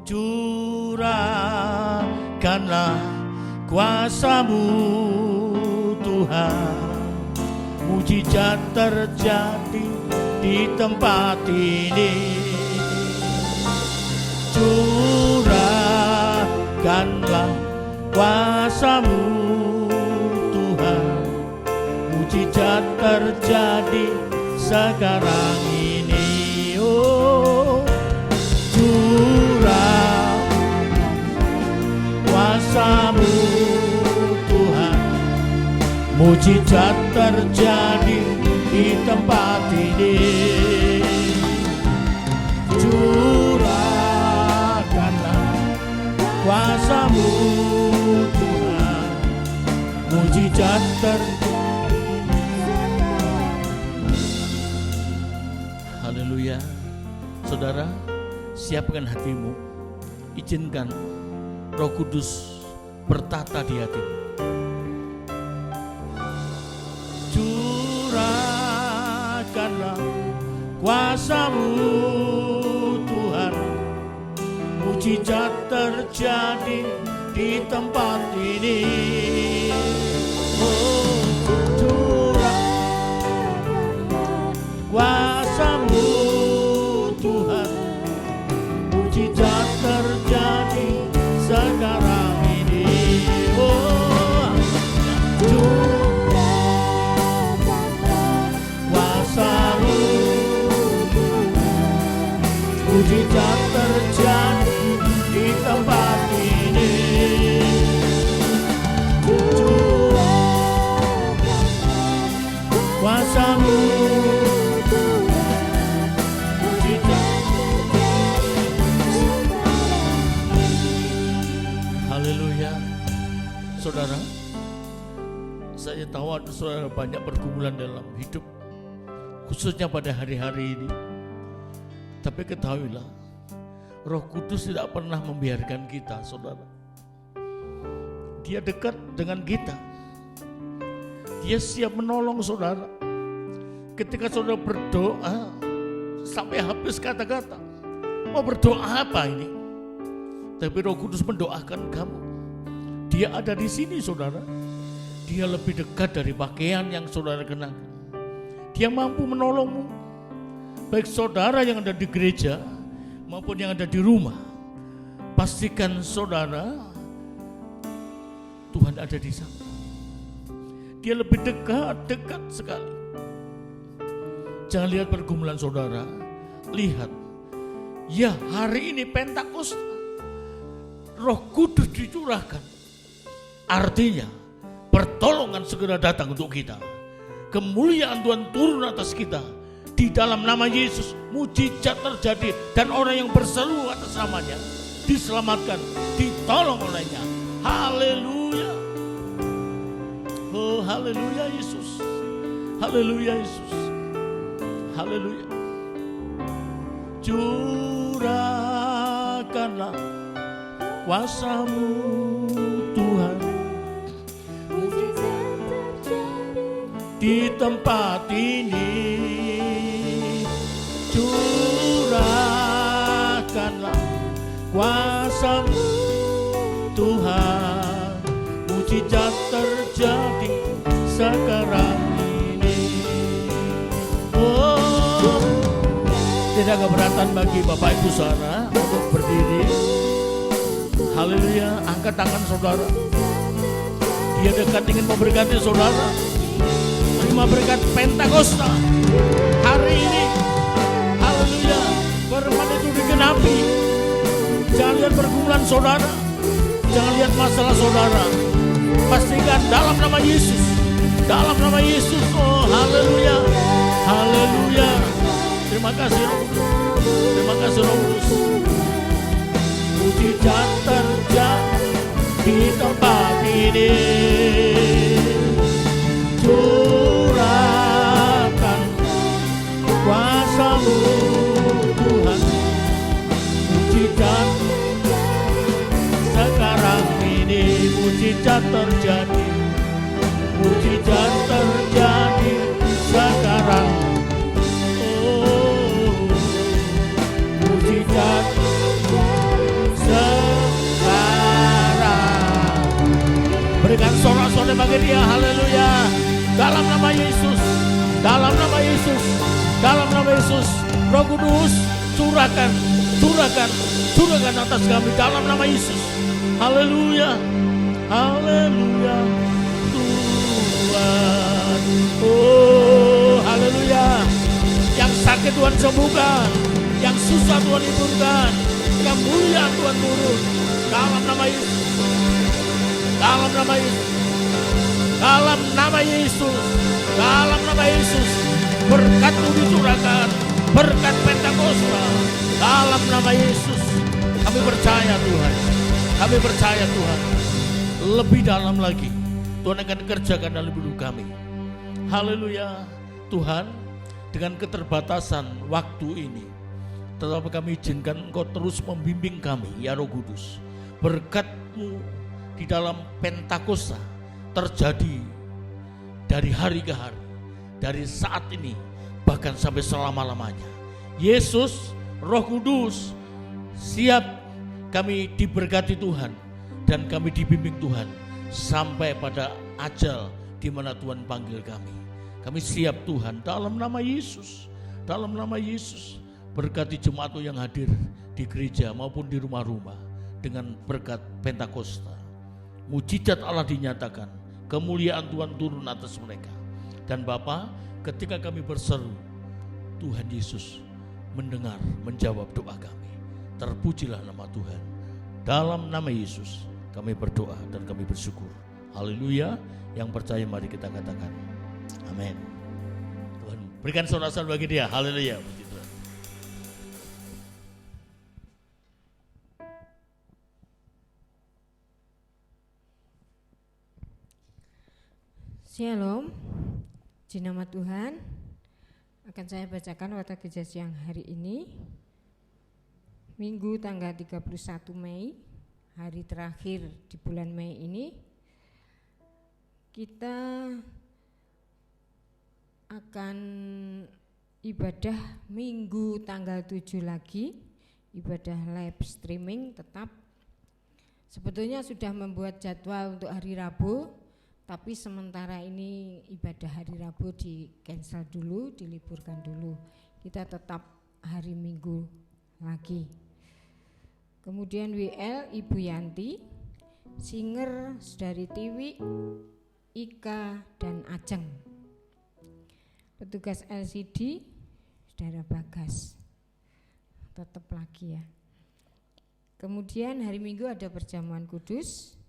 Curahkanlah kuasa-Mu Tuhan, mujizat terjadi di tempat ini. Curahkanlah kuasa-Mu Tuhan, mujizat terjadi sekarang ini. Oh, curah kuasa-Mu Tuhan, mujizat terjadi di tempat ini. Curahkanlah kuasa-Mu Tuhan, mujizat terjadi. Haleluya. Saudara, siapkan hatimu, izinkan Roh Kudus bertata di hatimu. Curahkanlah kuasa-Mu Tuhan, mujizat terjadi di tempat ini. Oh, curahkanlah kuasa-Mu Tuhan, mujizat terjadi sekarang ini. Oh, kuasa-Mu mujizat terjadi di tempat ini. Kuasa-Mu mujizat. Haleluya. Saudara, saya tahu ada saudara banyak pergumulan dalam hidup, khususnya pada hari-hari ini. Tapi ketahuilah, Roh Kudus tidak pernah membiarkan kita, saudara. Dia dekat dengan kita. Dia siap menolong saudara. Ketika saudara berdoa sampai habis kata-kata, mau berdoa apa ini? Tapi Roh Kudus mendoakan kamu. Dia ada di sini saudara. Dia lebih dekat dari pakaian yang saudara kenakan. Dia mampu menolongmu. Baik saudara yang ada di gereja maupun yang ada di rumah. Pastikan saudara, Tuhan ada di sana. Dia lebih dekat sekali. Jangan lihat pergumulan saudara. Lihat, ya hari ini Pentakosta, Roh Kudus dicurahkan. Artinya pertolongan segera datang untuk kita. Kemuliaan Tuhan turun atas kita. Di dalam nama Yesus mujizat terjadi dan orang yang berseru atas namanya diselamatkan, ditolong olehnya. Haleluya. Oh haleluya Yesus. Haleluya Yesus. Haleluya. Curahkanlah kuasa-Mu Tuhan di tempat ini. Curahkanlah kuasa-Mu Tuhan, mujizat terjadi sekarang ini. Oh, tidak keberatan bagi Bapak Ibu saudara untuk berdiri. Haleluya, angkat tangan saudara. Dia dekat ingin memberkati saudara. Terima berkat Pentakosta hari ini. Haleluya, firman itu digenapi. Jangan lihat pergumulan saudara, jangan lihat masalah saudara. Pastikan dalam nama Yesus, dalam nama Yesus. Oh haleluya, haleluya. Terima kasih Roh Kudus, terima kasih Roh Kudus. Mujizat terjadi di tempat ini. Curahkan kuasa-Mu Tuhan, mujizat sekarang ini. Mujizat terjadi, mujizat terjadi sekarang. Oh, mujizat sekarang. Berikan sorak-sorai bagi Dia. Haleluya. Dalam nama Yesus, dalam nama Yesus, dalam nama Yesus. Roh Kudus curahkan, curahkan, curahkan atas kami dalam nama Yesus. Haleluya, haleluya Tuhan. Oh haleluya. Yang sakit Tuhan sembuhkan, yang susah Tuhan hiburkan, kemuliaan Tuhan turun dalam nama Yesus, dalam nama Yesus, dalam nama Yesus, dalam nama Yesus. Berkat-Mu dicurahkan, berkat Pentakosta dalam nama Yesus. Kami percaya Tuhan, kami percaya Tuhan. Lebih dalam lagi Tuhan akan kerjakan dalam hidup kami. Haleluya. Tuhan, dengan keterbatasan waktu ini, tetapi kami izinkan Engkau terus membimbing kami, ya Roh Kudus. Berkat-Mu di dalam Pentakosta terjadi dari hari ke hari, dari saat ini bahkan sampai selama-lamanya. Yesus, Roh Kudus, siap kami diberkati Tuhan dan kami dibimbing Tuhan sampai pada ajal di mana Tuhan panggil kami. Kami siap Tuhan dalam nama Yesus, dalam nama Yesus. Berkati jemaat yang hadir di gereja maupun di rumah-rumah dengan berkat Pentakosta. Mujizat Allah dinyatakan, kemuliaan Tuhan turun atas mereka. Dan Bapa, ketika kami berseru, Tuhan Yesus mendengar, menjawab doa kami. Terpujilah nama Tuhan. Dalam nama Yesus kami berdoa dan kami bersyukur. Haleluya. Yang percaya mari kita katakan amin. Tuhan berikan sorak-sorai bagi Dia. Haleluya. Puji Tuhan. Shalom, di nama Tuhan akan saya bacakan Warta Gereja siang hari ini, Minggu tanggal 31 Mei, hari terakhir di bulan Mei ini. Kita akan ibadah Minggu tanggal 7 lagi, ibadah live streaming tetap. Sebetulnya sudah membuat jadwal untuk hari Rabu, tapi sementara ini ibadah hari Rabu di cancel dulu, diliburkan dulu. Kita tetap hari Minggu lagi. Kemudian WL Ibu Yanti, Singer Saudari Tiwi, Ika dan Ajeng. Petugas LCD Saudara Bagas, tetap lagi ya. Kemudian hari Minggu ada perjamuan kudus,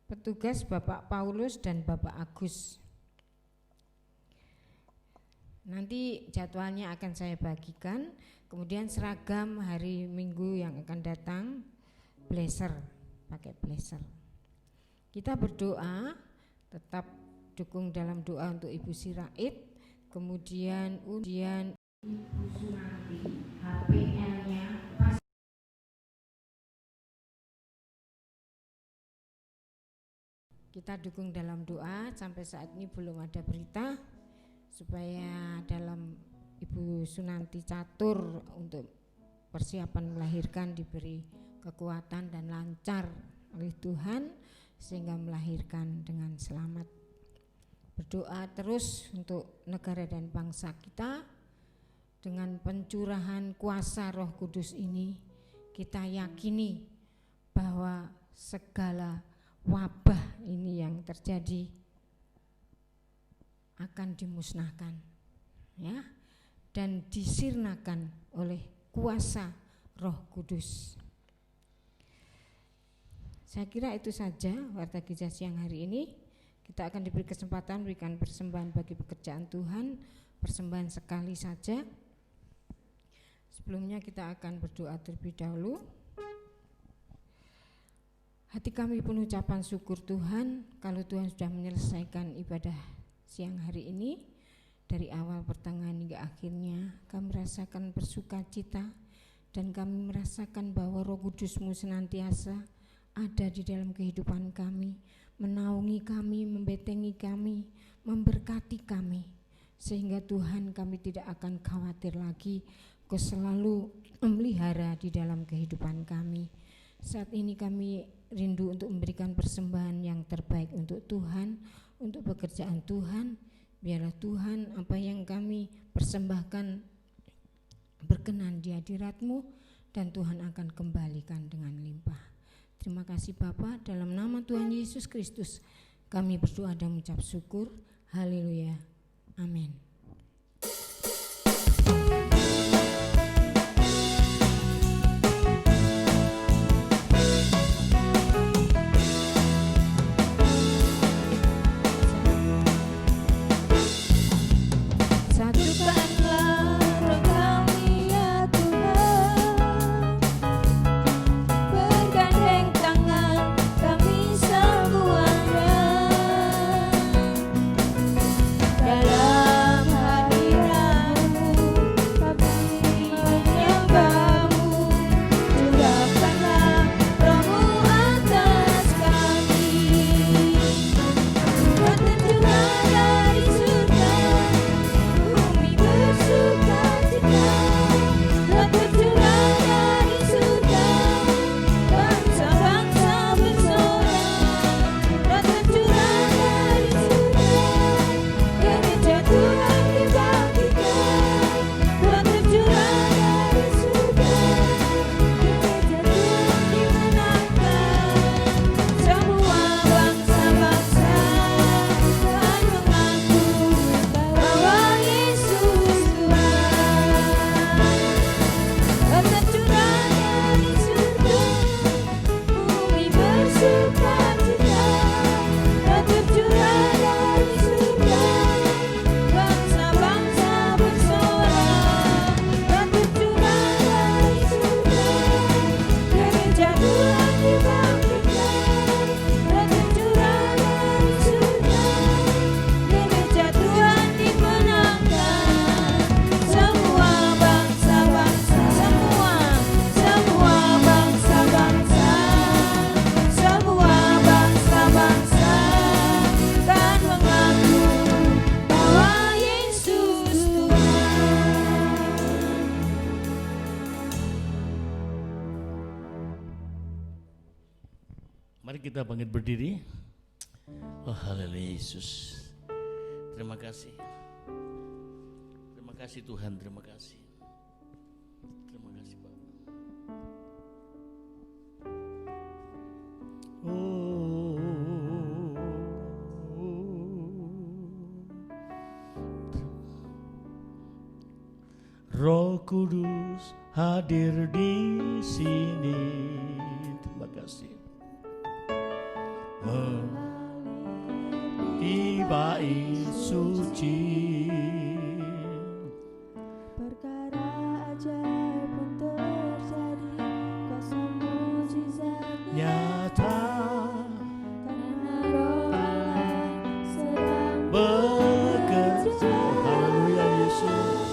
petugas Bapak Paulus dan Bapak Agus. Nanti jadwalnya akan saya bagikan. Kemudian seragam hari Minggu yang akan datang, blazer, pakai blazer. Kita berdoa, tetap dukung dalam doa untuk Ibu Sirait, kemudian Ibu Sunarti, HPL-nya kita dukung dalam doa. Sampai saat ini belum ada berita supaya dalam Ibu Sunanti catur untuk persiapan melahirkan diberi kekuatan dan lancar oleh Tuhan sehingga melahirkan dengan selamat. Berdoa terus untuk negara dan bangsa kita. Dengan pencurahan kuasa Roh Kudus ini kita yakini bahwa segala wabah ini yang terjadi akan dimusnahkan, ya, dan disirnakan oleh kuasa Roh Kudus. Saya kira itu saja Warta Gereja siang hari ini. Kita akan diberi kesempatan berikan persembahan bagi pekerjaan Tuhan, persembahan sekali saja. Sebelumnya kita akan berdoa terlebih dahulu. Hati kami penuh ucapan syukur Tuhan kalau Tuhan sudah menyelesaikan ibadah siang hari ini. Dari awal pertengahan hingga akhirnya kami merasakan bersukacita dan kami merasakan bahwa Roh Kudus-Mu senantiasa ada di dalam kehidupan kami, menaungi kami, membentengi kami, memberkati kami, sehingga Tuhan kami tidak akan khawatir lagi. Kau selalu memelihara di dalam kehidupan kami. Saat ini kami rindu untuk memberikan persembahan yang terbaik untuk Tuhan, untuk pekerjaan Tuhan. Biarlah Tuhan apa yang kami persembahkan berkenan di hadirat-Mu dan Tuhan akan kembalikan dengan limpah. Terima kasih Bapa, dalam nama Tuhan Yesus Kristus kami berdoa dan mengucap syukur. Haleluya. Amin. Dalam hadirat-Mu Mari kita bangkit berdiri. Oh haleluya Yesus. Terima kasih. Terima kasih Tuhan, terima kasih. Terima kasih Bapak. Roh Kudus hadir di sini. Terima kasih. Di bait suci, perkara ajaib pun terjadi, kuasa mujizat nyata karena Roh Allah sedang bekerja. Haleluya Yesus.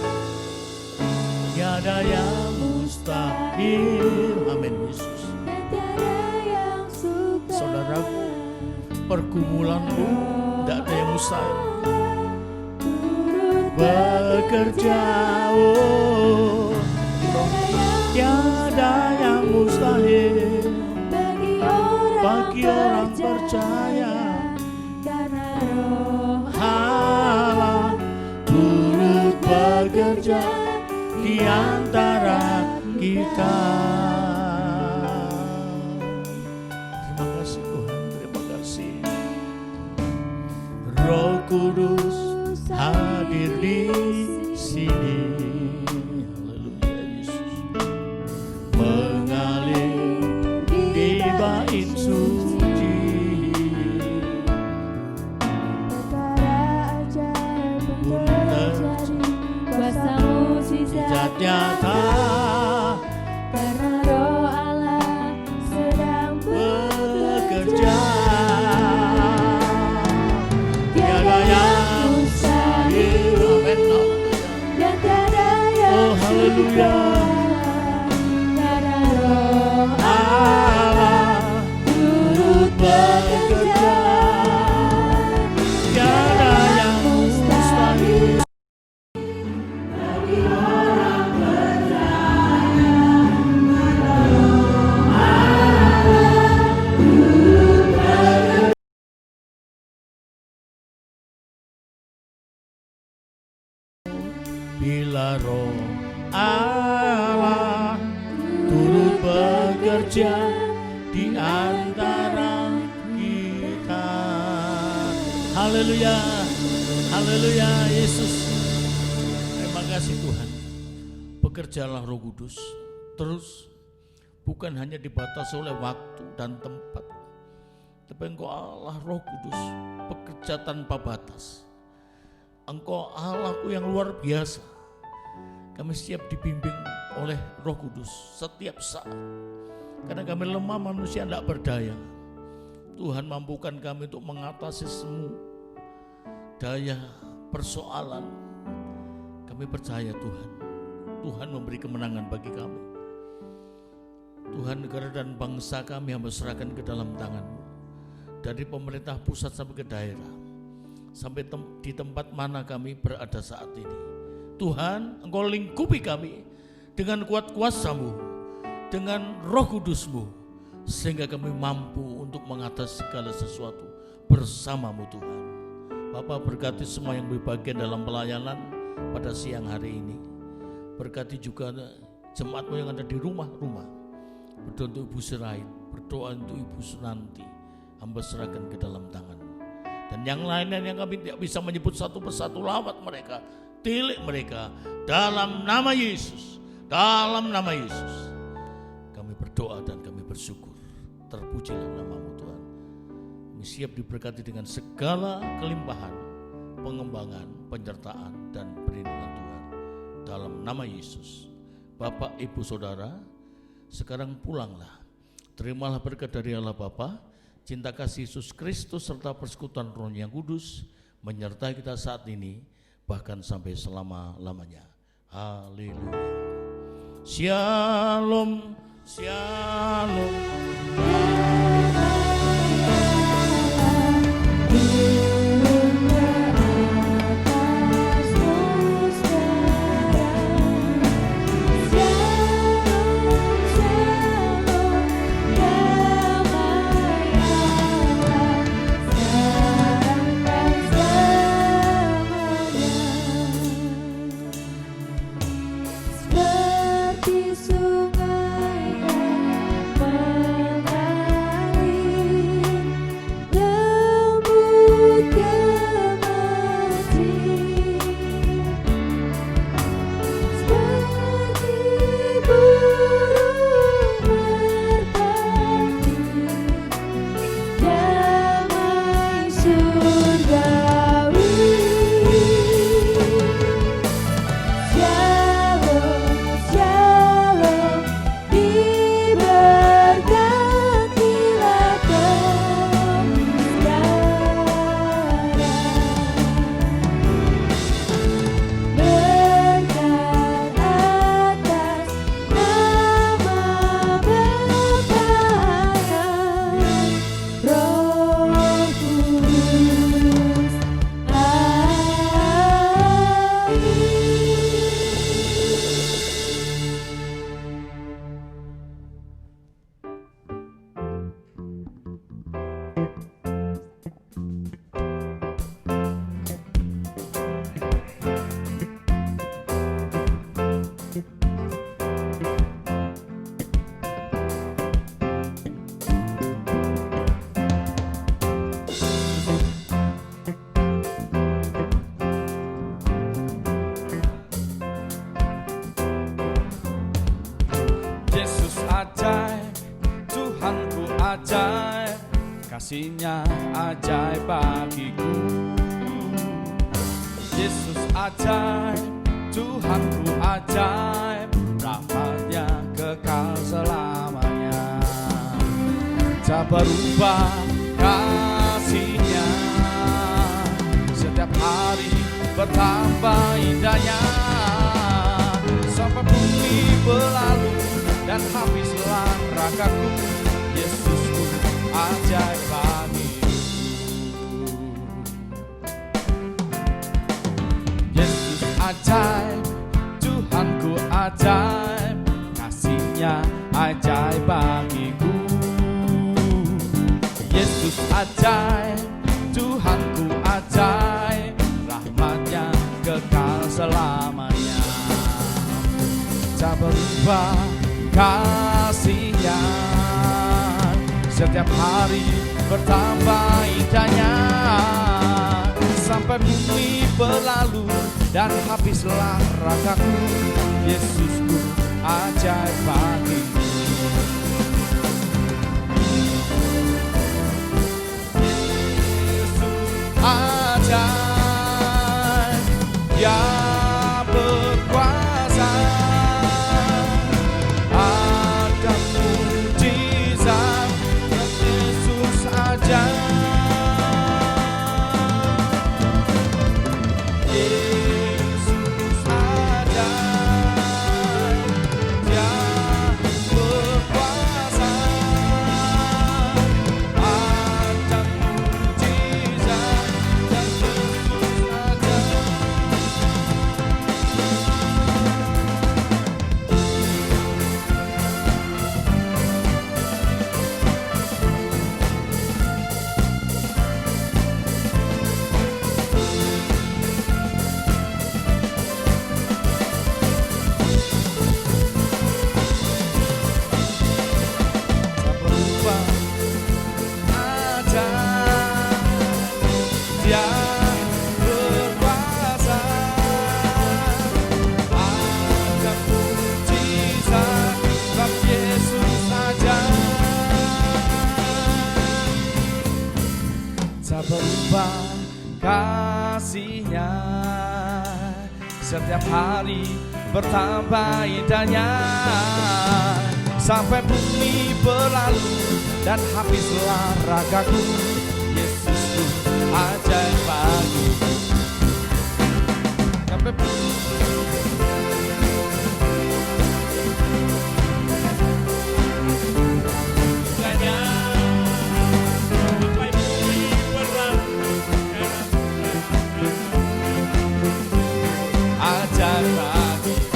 Tiada yang mustahil. Amin Yesus. dan tiada yang sukar. Saudaraku, pergumulanmu tidak ada yang mustahil. Bekerja, oh, tiada yang mustahil bagi orang percaya. karena Roh Allah turut bekerja di antara kita. Terima kasih Tuhan, terima kasih. Roh Kudus hadir di sini. Haleluya Yesus. Mengalir di bait suci. perkara ajaib pun terjadi, kuasa mujizat Nyata karena Roh Allah sedang bekerja. tiada yang mustahil Amin. dan tiada yang Oh haleluya. karena Roh Allah turut bekerja. Tiada yang mustahil. Bila Roh Allah turut bekerja di antara kita. Haleluya, haleluya Yesus. Terima kasih Tuhan. Bekerjalah Roh Kudus terus, bukan hanya dibatasi oleh waktu dan tempat, tapi Engkau Allah Roh Kudus bekerja tanpa batas. Engkau Allahku yang luar biasa. Kami siap dibimbing oleh Roh Kudus setiap saat. Karena kami lemah, manusia tidak berdaya. Tuhan mampukan kami untuk mengatasi semua daya persoalan. Kami percaya Tuhan. Tuhan memberi kemenangan bagi kami. Tuhan, negara dan bangsa kami hamba serahkan ke dalam tangan-Mu. Dari pemerintah pusat sampai ke daerah, sampai di tempat mana kami berada saat ini. Tuhan, Engkau lingkupi kami dengan kuat kuasa-Mu, dengan Roh Kudus-Mu, sehingga kami mampu untuk mengatasi segala sesuatu bersama-Mu Tuhan. Bapa, berkati semua yang berbagian dalam pelayanan pada siang hari ini. Berkati juga jemaat-Mu yang ada di rumah-rumah. Berdoa untuk Ibu Sirait, berdoa untuk Ibu Sunanti, hamba serahkan ke dalam tangan-Mu. Dan yang lainnya yang kami tidak bisa menyebut satu persatu, lawat mereka, tilik mereka dalam nama Yesus. Dalam nama Yesus kami berdoa dan kami bersyukur. Terpujilah nama-Mu Tuhan. Kami siap diberkati dengan segala kelimpahan, pengembangan, penyertaan dan perlindungan Tuhan. Dalam nama Yesus. Bapak, Ibu, Saudara, sekarang pulanglah. Terimalah berkat dari Allah Bapa, cinta kasih Yesus Kristus serta persekutuan Roh yang Kudus menyertai kita saat ini bahkan sampai selama-lamanya. Haleluya. Shalom, shalom. Shalom, shalom, damai ajaib, Tuhanku ajaib, kasih-Nya ajaib bagiku. Yesus ajaib, Tuhanku ajaib, rahmat-Nya kekal selamanya. Tak berubah kasih-Nya, setiap hari bertambah indahnya. Sampai bumi berlalu dan habislah ragaku, Yesusku ajaib bagiku. Yesus ajaib, Tuhanku ajaib, kasih-Nya ajaib bagiku. Yesus ajaib, Tuhanku ajaib, rahmat-Nya kekal selamanya. Tak berubah kasih-Nya, setiap hari bertambah indahnya. Sampai bumi berlalu dan habislah ragaku, Yesusku ajaib bagiku. Ajaib, Dia berkuasa, ada mujizat yang Yesus ajaib. Yesus ajaib, Dia berkuasa, ada mujizat yang Yesus ajaib. Tak berubah ajaib, Dia berkuasa, ada mujizat bab Yesus ajaib. Tak berubah kasih-Nya, setiap hari bertambah indahnya. Sampai bumi berlalu dan habislah ragaku, Yesusku ajaib bagiku. Sampai indahnya, sampai bumi berlalu ajaib bagiku.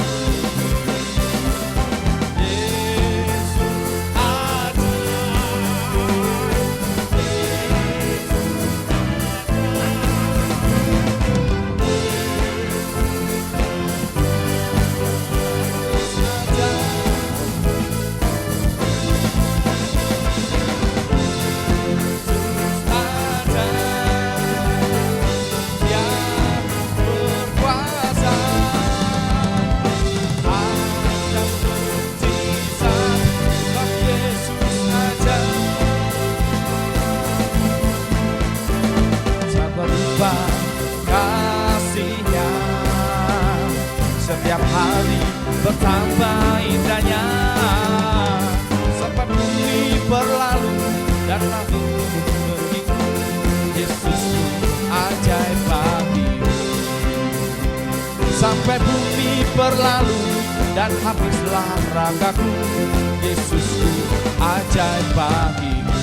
Kasih-Nya setiap hari bertambah indahnya. Sampai bumi berlalu dan habis bagiku, Yesusku ajaib bagiku. Sampai bumi berlalu dan habislah ragaku, Yesusku ajaib bagiku.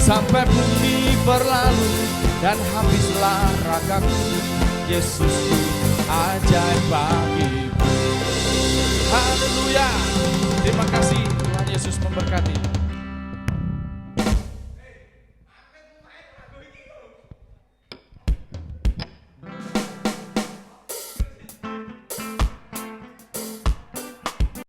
Sampai bumi berlalu dan habislah ragaku, Yesusku ajaib bagiku. Haleluya. Terima kasih, Tuhan Yesus memberkati.